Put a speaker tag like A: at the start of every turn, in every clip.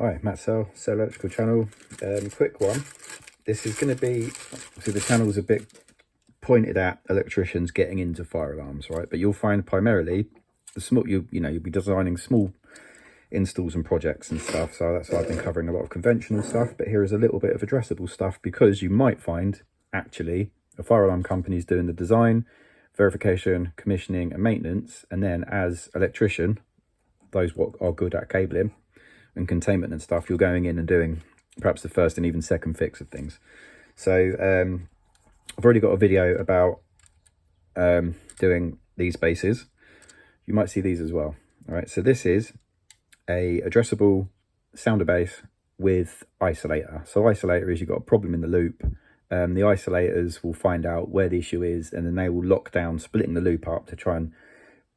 A: Hi, Matt Sell Electrical channel. Quick one. This is going to be, so the channel's a bit pointed at electricians getting into fire alarms, right? But you'll find primarily the small, you'll be designing small installs and projects and stuff. So that's why I've been covering a lot of conventional stuff. But here is a little bit of addressable stuff, because you might find actually a fire alarm company is doing the design, verification, commissioning, and maintenance, and then as electrician, those what are good at cabling and containment and stuff, you're going in and doing perhaps the first and even second fix of things. So I've already got a video about doing these bases. You might see these as well. All right, so this is a addressable sounder base with isolator. So isolator is, you've got a problem in the loop. The isolators will find out where the issue is, and then they will lock down, splitting the loop up to try and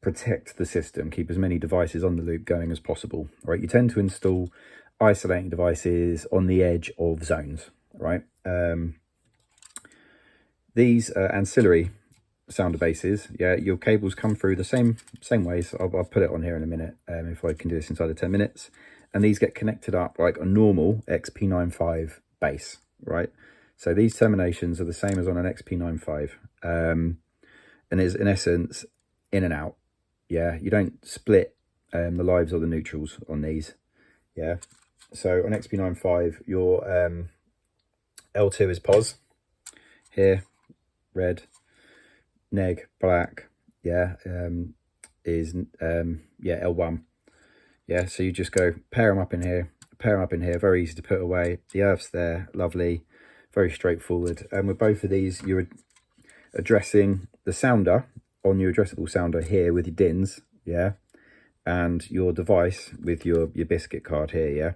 A: protect the system, keep as many devices on the loop going as possible. Right, you tend to install isolating devices on the edge of zones, right? These ancillary sounder bases, yeah, your cables come through the same ways. I'll put it on here in a minute, if I can do this inside of 10 minutes. And these get connected up like a normal XP95 base, right? So these terminations are the same as on an XP95, and is in essence in and out. Yeah, you don't split the lives or the neutrals on these. Yeah, so on XP95, your L2 is pos, here red, neg black, yeah, is yeah, L1. Yeah, so you just go pair them up in here, very easy to put away. The earth's there, lovely, very straightforward. And with both of these, you're addressing the sounder on your addressable sounder here with your DINs, yeah, and your device with your biscuit card here, yeah.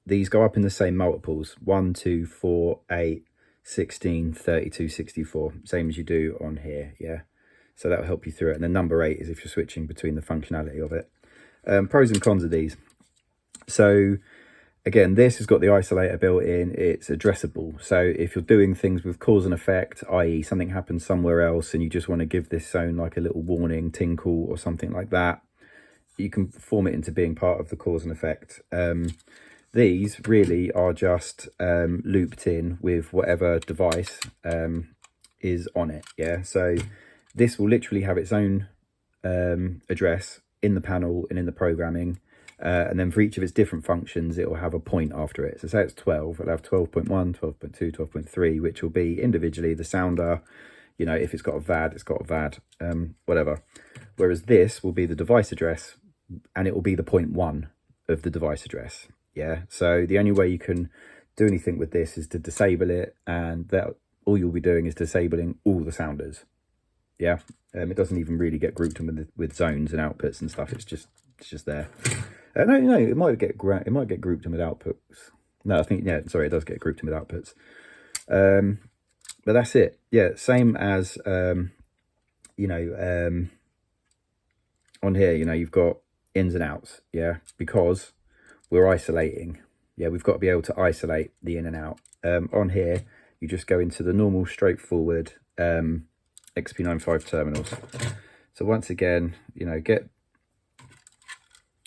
A: These go up in the same multiples: 1, 2, 4, 8, 16, 32, 64, same as you do on here, yeah. So that'll help you through it. And then number 8 is if you're switching between the functionality of it. Pros and cons of these. So again, this has got the isolator built in. It's addressable. So if you're doing things with cause and effect, i.e. something happens somewhere else and you just want to give this zone like a little warning, tinkle or something like that, you can form it into being part of the cause and effect. These really are just looped in with whatever device is on it, yeah. So this will literally have its own address in the panel and in the programming. And then for each of its different functions, it will have a point after it. So say it's 12, it'll have 12.1, 12.2, 12.3, which will be individually the sounder. You know, if it's got a VAD, it's got a VAD, whatever. Whereas this will be the device address, and it will be the 0.1 of the device address. Yeah, so the only way you can do anything with this is to disable it, and that all you'll be doing is disabling all the sounders. Yeah, it doesn't even really get grouped with zones and outputs and stuff. It's just there. No, it might get grouped in with outputs. No, I think, yeah, sorry, it does get grouped in with outputs. But that's it. Yeah, same as on here, you've got ins and outs. Yeah, because we're isolating. Yeah, we've got to be able to isolate the in and out. On here, you just go into the normal, straightforward XP95 terminals. So once again,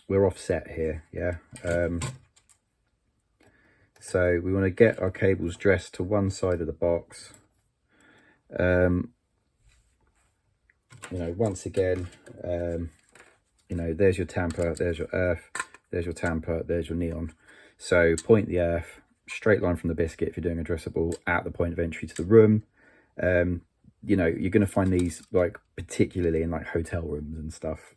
A: we're offset here, yeah. So we want to get our cables dressed to one side of the box. Once again, there's your tamper, there's your earth, there's your tamper, there's your neon. So point the earth, straight line from the biscuit if you're doing addressable, at the point of entry to the room. You're going to find these like particularly in like hotel rooms and stuff.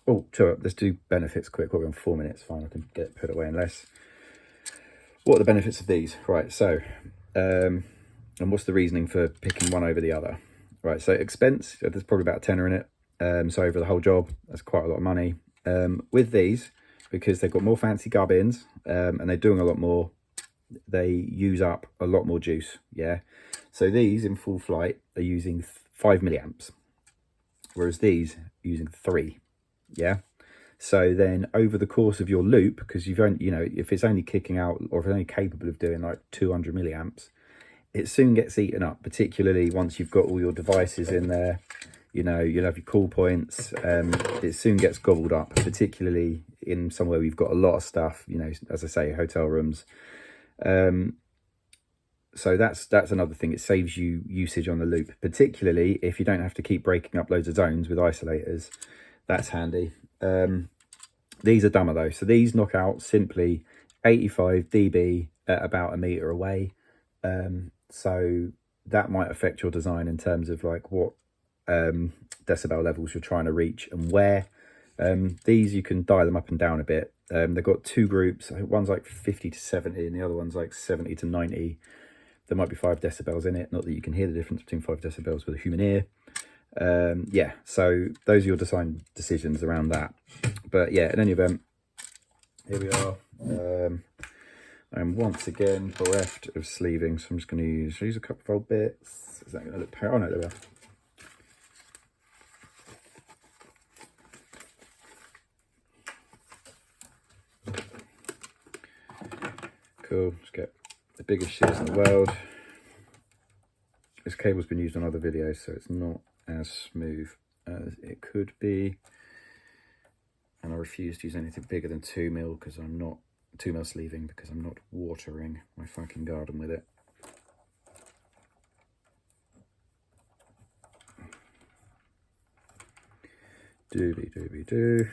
A: Oh, sure, let's do benefits quick. We're on 4 minutes, fine, I can get it put away in less. What are the benefits of these? Right, so and what's the reasoning for picking one over the other? Right, so expense, there's probably about a tenner in it. So over the whole job, that's quite a lot of money. With these, because they've got more fancy gubbins, and they're doing a lot more, they use up a lot more juice, yeah. So these in full flight are using 5 milliamps, whereas these are using 3, yeah. So then over the course of your loop, because you've only, if it's only kicking out, or if it's only capable of doing like 200 milliamps, it soon gets eaten up, particularly once you've got all your devices in there. you know, you'll have your call points. It soon gets gobbled up, particularly in somewhere we've got a lot of stuff, you know, as I say, hotel rooms. So that's another thing. It saves you usage on the loop, particularly if you don't have to keep breaking up loads of zones with isolators. That's handy. These are dumber though. So these knock out simply 85 dB at about a meter away. So that might affect your design in terms of like what decibel levels you're trying to reach and where. These you can dial them up and down a bit. They've got two groups. I think one's like 50 to 70 and the other one's like 70 to 90. There might be 5 decibels in it. Not that you can hear the difference between 5 decibels with a human ear. Yeah, so those are your design decisions around that. But yeah, in any event, here we are. I'm once again bereft of sleeving, so I'm just going to use a couple of old bits. Is that going to look? Oh no, there we are. Cool. Just get the biggest shears in the world. This cable's been used on other videos, so it's not as smooth as it could be. And I refuse to use anything bigger than 2mm because I'm not 2mm sleeving because I'm not watering my fucking garden with it. Doobie doobie doo.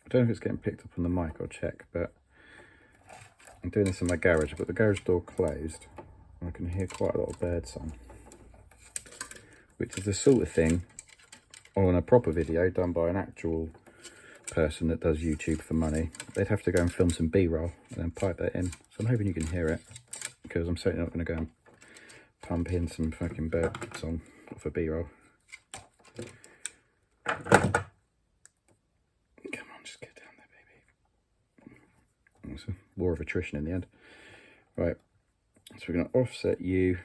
A: I don't know if it's getting picked up on the mic, I'll check, but I'm doing this in my garage. I've got the garage door closed and I can hear quite a lot of birdsong, which is the sort of thing on a proper video done by an actual person that does YouTube for money. They'd have to go and film some B-roll and then pipe that in. So I'm hoping you can hear it, because I'm certainly not going to go and pump in some fucking bird song for B-roll. Just get down there, baby. It's a war of attrition in the end. Right, so we're going to offset you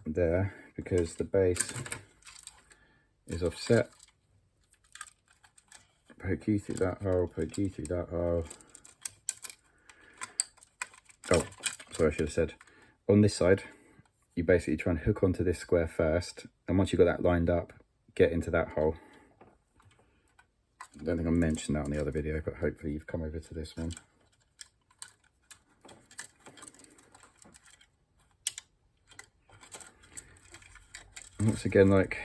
A: there because the base is offset. Poke you through that hole, poke you through that hole. Oh, sorry, I should have said. On this side, you basically try and hook onto this square first, and once you've got that lined up, get into that hole. I don't think I mentioned that on the other video, but hopefully you've come over to this one. And once again, like,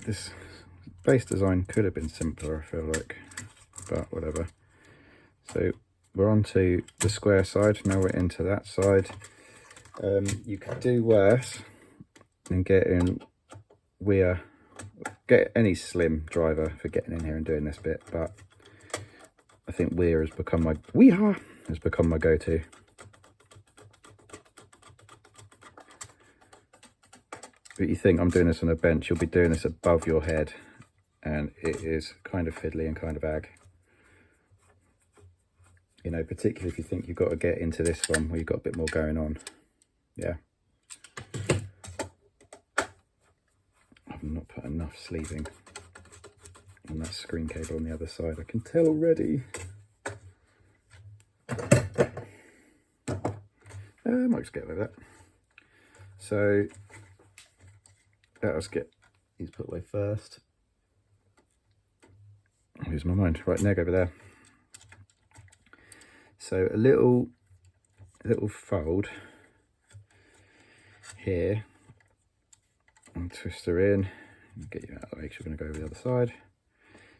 A: this base design could have been simpler, I feel like, but whatever. So we're on to the square side, now we're into that side. You could do worse and get any slim driver for getting in here and doing this bit, but I think Weir has become my go-to. But you think I'm doing this on a bench, you'll be doing this above your head, and it is kind of fiddly and kind of ag. You know, particularly if you think you've got to get into this one where you've got a bit more going on. Yeah. I've not put enough sleeving on that screen cable on the other side, I can tell already. I might just get over that. So let's get these put away first. Lose my mind. Right, neg over there. So a little fold here, and twist her in, get you out of the way because you're going to go over the other side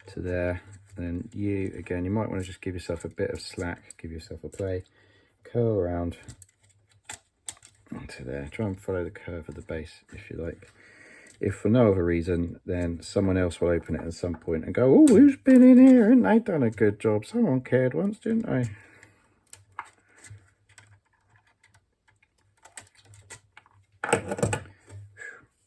A: to there. And then you, again, you might want to just give yourself a bit of slack, give yourself a play, curl around onto there. Try and follow the curve of the base if you like. If for no other reason, then someone else will open it at some point and go, oh, who's been in here? Ain't they done a good job? Someone cared once, didn't they?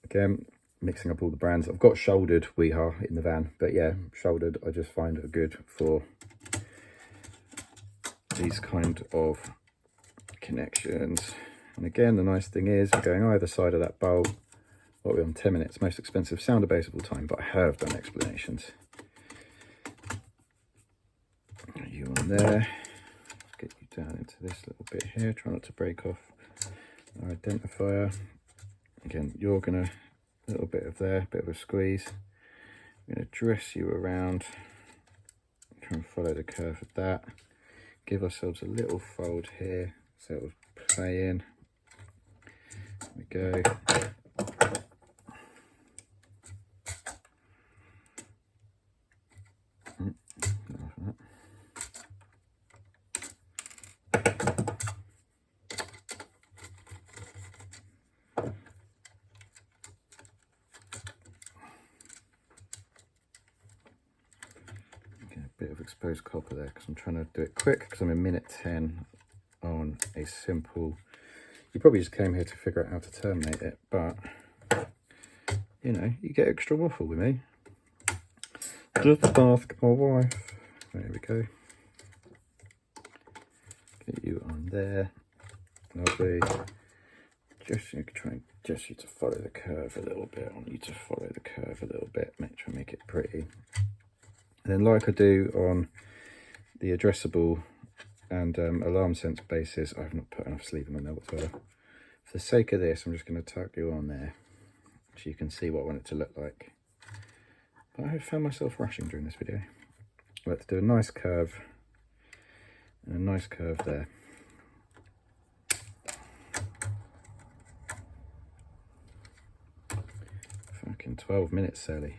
A: Again, mixing up all the brands. I've got shouldered Weeha in the van, but yeah, shouldered I just find are good for these kind of connections. And again, the nice thing is we're going either side of that bulb. What are we on? 10 minutes, most expensive sound Addressable time, but I have done explanations. You on there. Get you down into this little bit here. Try not to break off our identifier. Again, you're gonna, a little bit of there, bit of a squeeze. I'm gonna dress you around. Try and follow the curve of that. Give ourselves a little fold here so it'll play in. There we go. Bit of exposed copper there because I'm trying to do it quick because I'm in minute 10 on a simple. You probably just came here to figure out how to terminate it, but you know, you get extra waffle with me. Just ask my wife. There we go. Get you on there. Lovely. Just trying just you to follow the curve a little bit. I want you to follow the curve a little bit. Try and make it pretty. And then like I do on the Addressable and alarm sense bases, I've not put enough sleeving on there whatsoever. For the sake of this, I'm just going to tuck you on there so you can see what I want it to look like. But I found myself rushing during this video. I like to do a nice curve and a nice curve there. Fucking 12 minutes, Sally.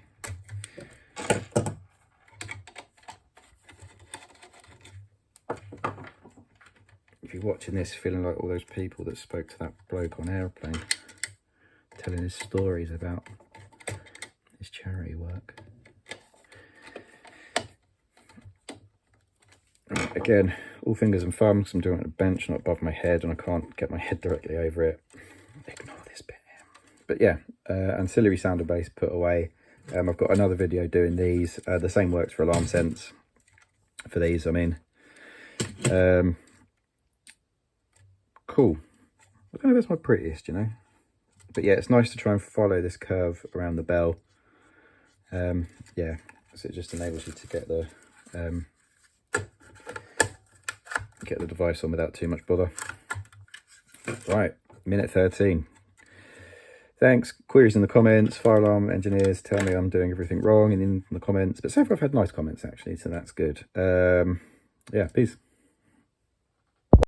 A: If you're watching this feeling like all those people that spoke to that bloke on airplane telling his stories about his charity work. Again, all fingers and thumbs, I'm doing it on a bench, not above my head, and I can't get my head directly over it. Ignore this bit. But yeah, ancillary sound and bass put away. I've got another video doing these. The same works for alarm sense for these, I mean. Cool. I don't know if that's my prettiest, you know. But yeah, it's nice to try and follow this curve around the bell. Yeah, so it just enables you to get the device on without too much bother. Right, minute 13. Thanks. Queries in the comments. Fire alarm engineers tell me I'm doing everything wrong in the comments. But so far I've had nice comments actually, so that's good. Yeah, peace.